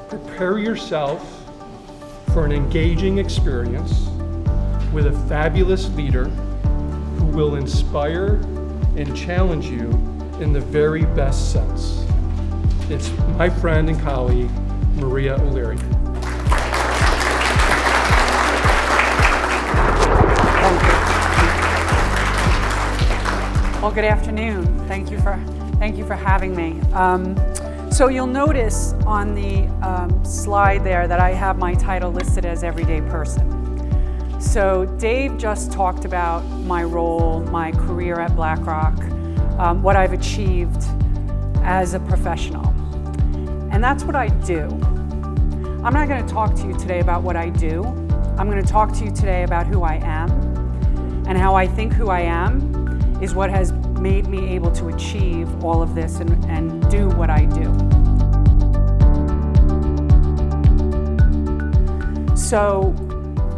Prepare yourself for an engaging experience with a fabulous leader who will inspire and challenge you in the very best sense. It's my friend and colleague, Maria O'Leary. Well, good afternoon. Thank you for having me. So you'll notice on the slide there that I have my title listed as Everyday Person. So Dave just talked about my role, my career at BlackRock, what I've achieved as a professional. And that's what I do. I'm not going to talk to you today about what I do. I'm going to talk to you today about who I am and how I think who I am is what has made me able to achieve all of this and do what I do. So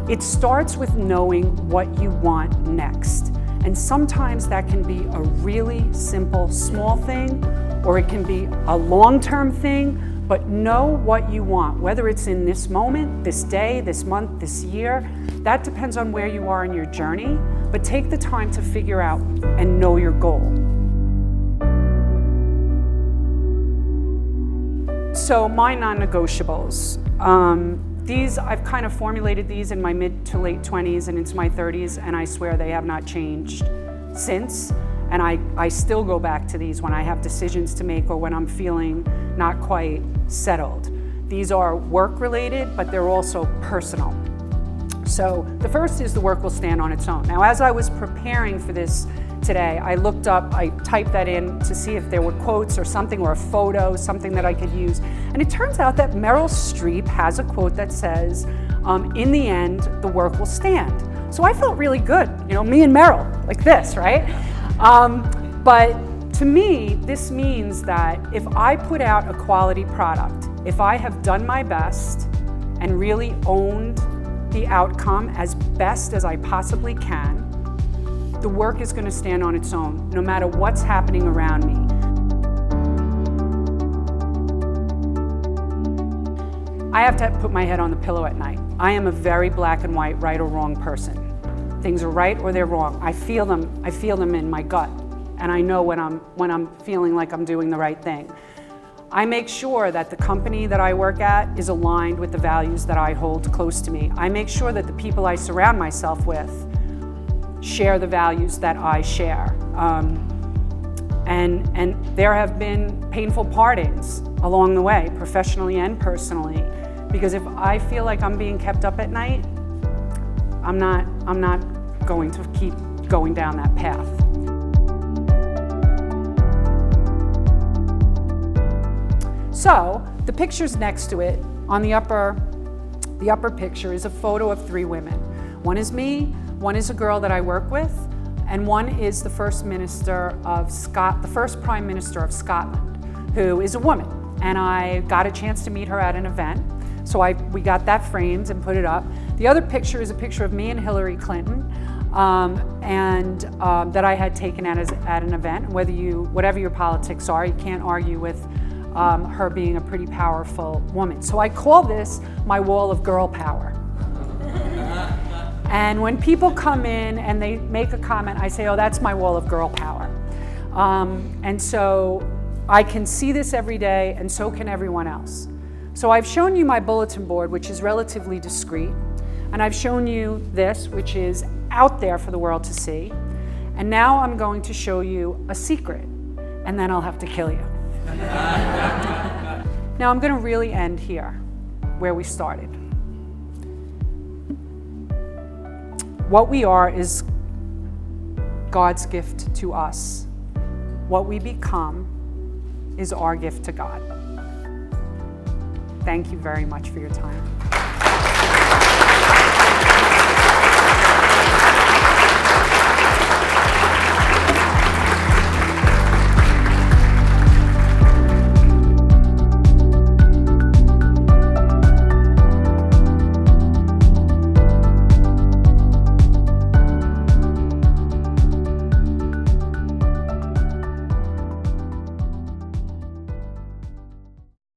it starts with knowing what you want next. And sometimes that can be a really simple, small thing, or it can be a long-term thing, but know what you want, whether it's in this moment, this day, this month, this year. That depends on where you are in your journey, but take the time to figure out and know your goal. So my non-negotiables. These, I've kind of formulated these in my mid to late 20s and into my 30s, and I swear they have not changed since. And I still go back to these when I have decisions to make or when I'm feeling not quite settled. These are work-related, but they're also personal. So the first is the work will stand on its own. Now, as I was preparing for this today, I looked up, I typed that in to see if there were quotes or something, or a photo, something that I could use. And it turns out that Meryl Streep has a quote that says, in the end, the work will stand. So I felt really good, me and Meryl, like this, right? But to me, this means that if I put out a quality product, if I have done my best and really owned the outcome as best as I possibly can, the work is going to stand on its own, no matter what's happening around me. I have to put my head on the pillow at night. I am a very black and white, right or wrong person. Things are right or they're wrong. I feel them in my gut, and I know when I'm feeling like I'm doing the right thing. I make sure that the company that I work at is aligned with the values that I hold close to me. I make sure that the people I surround myself with share the values that I share. And there have been painful partings along the way, professionally and personally, because if I feel like I'm being kept up at night, I'm not going to keep going down that path. So the pictures next to it, on the upper picture, is a photo of 3 women. One is me, one is a girl that I work with, and one is the first Prime Minister of Scotland, who is a woman. And I got a chance to meet her at an event, so we got that framed and put it up. The other picture is a picture of me and Hillary Clinton, that I had taken at an event. Whatever your politics are, you can't argue with her being a pretty powerful woman. So I call this my wall of girl power. And when people come in and they make a comment, I say, oh, that's my wall of girl power. And so I can see this every day, and so can everyone else. So I've shown you my bulletin board, which is relatively discreet, and I've shown you this, which is out there for the world to see. And now I'm going to show you a secret, and then I'll have to kill you. Now I'm going to really end here, where we started. What we are is God's gift to us. What we become is our gift to God. Thank you very much for your time.